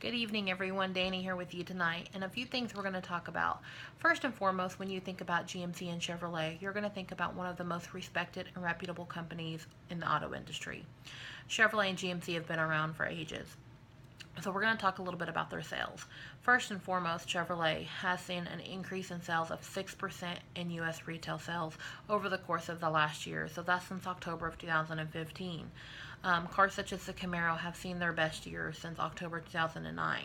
Good evening, everyone. Danny here with you tonight, and a few things we're going to talk about. First and foremost, when you think about GMC and Chevrolet, you're going to think about one of the most respected and reputable companies in the auto industry. Chevrolet and GMC have been around for ages. So we're going to talk a little bit about their sales. First and foremost, Chevrolet has seen an increase in sales of 6% in U.S. retail sales over the course of the last year. So that's since October of 2015. Cars such as the Camaro have seen their best year since October 2009.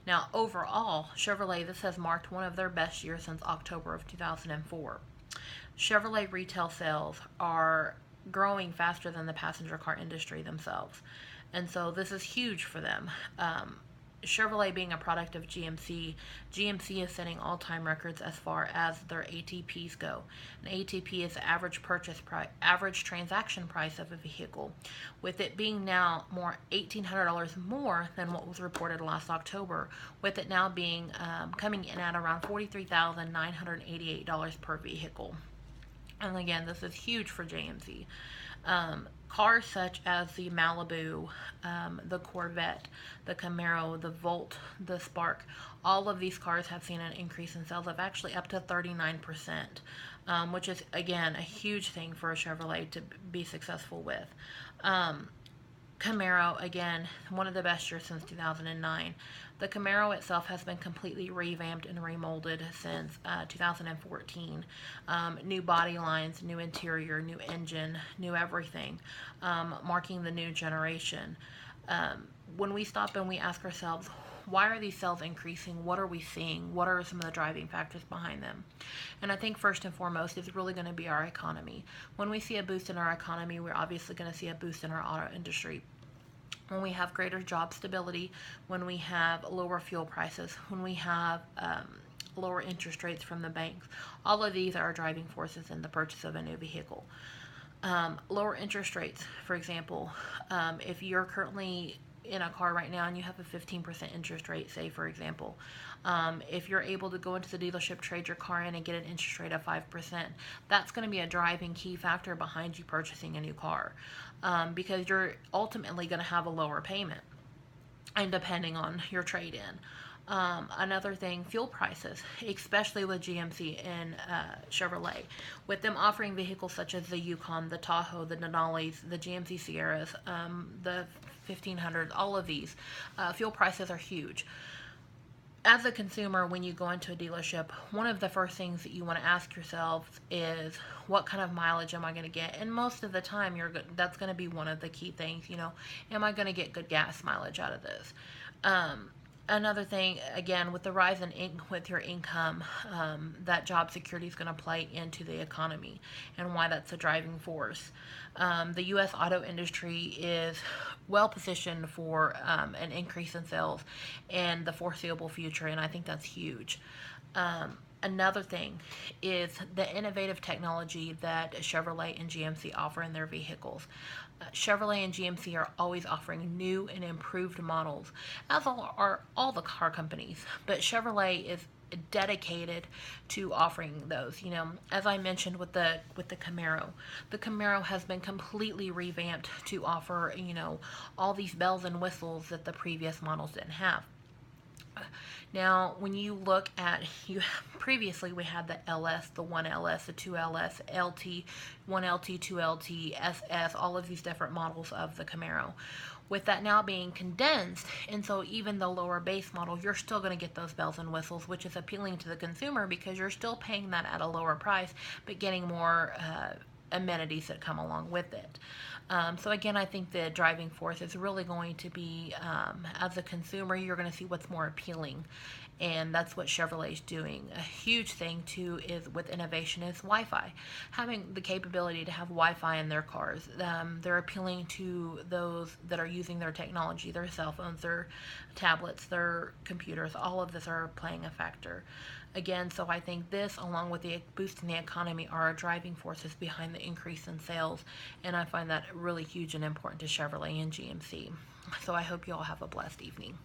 Now, overall, Chevrolet, this has marked one of their best years since October of 2004. Chevrolet retail sales are growing faster than the passenger car industry themselves. And so this is huge for them. Chevrolet being a product of GMC, GMC is setting all-time records as far as their ATPs go. An ATP is the average purchase price, average transaction price of a vehicle, with it being now $1,800 more than what was reported last October, with it now being coming in at around $43,988 per vehicle. And again, this is huge for GMC. Cars such as the Malibu, the Corvette, the Camaro, the Volt, the Spark, all of these cars have seen an increase in sales of actually up to 39%, which is, again, a huge thing for a Chevrolet to be successful with. Camaro, again, one of the best years since 2009. The Camaro itself has been completely revamped and remolded since 2014. New body lines, new interior, new engine, new everything, marking the new generation. When we stop and we ask ourselves, why are these sales increasing? What are we seeing? What are some of the driving factors behind them? And I think first and foremost is really going to be our economy. When we see a boost in our economy, we're obviously going to see a boost in our auto industry. When we have greater job stability, when we have lower fuel prices, when we have lower interest rates from the banks, all of these are driving forces in the purchase of a new vehicle. Lower interest rates, for example, if you're currently in a car right now and you have a 15% interest rate, say for example, if you're able to go into the dealership, trade your car in and get an interest rate of 5%, that's going to be a driving key factor behind you purchasing a new car, because you're ultimately going to have a lower payment, and depending on your trade-in. Another thing, fuel prices, especially with GMC and Chevrolet, with them offering vehicles such as the Yukon, the Tahoe, the Denali's, the GMC Sierras, the 1500, all of these, fuel prices are huge. As a consumer, when you go into a dealership, one of the first things that you want to ask yourself is, what kind of mileage am I going to get? And most of the time, that's going to be one of the key things, am I going to get good gas mileage out of this? Another thing, again, with the rise with your income, that job security is going to play into the economy and why that's a driving force. The U.S. auto industry is well positioned for an increase in sales in the foreseeable future, and I think that's huge. Another thing is the innovative technology that Chevrolet and GMC offer in their vehicles. Chevrolet and GMC are always offering new and improved models, as are all the car companies. But Chevrolet is dedicated to offering those. As I mentioned with the Camaro has been completely revamped to offer, all these bells and whistles that the previous models didn't have. Now, when you look at, previously we had the LS, the 1LS, the 2LS, LT, 1LT, 2LT, SS, all of these different models of the Camaro. With that now being condensed, and so even the lower base model, you're still going to get those bells and whistles, which is appealing to the consumer because you're still paying that at a lower price, but getting more amenities that come along with it. So again, I think the driving force is really going to be, as a consumer, you're going to see what's more appealing. And that's what Chevrolet's doing. A huge thing too is with innovation is Wi-Fi. Having the capability to have Wi-Fi in their cars. They're appealing to those that are using their technology, their cell phones, their tablets, their computers. All of this are playing a factor. Again, so I think this, along with the boost in the economy, are driving forces behind the increase in sales. And I find that really huge and important to Chevrolet and GMC. So I hope you all have a blessed evening.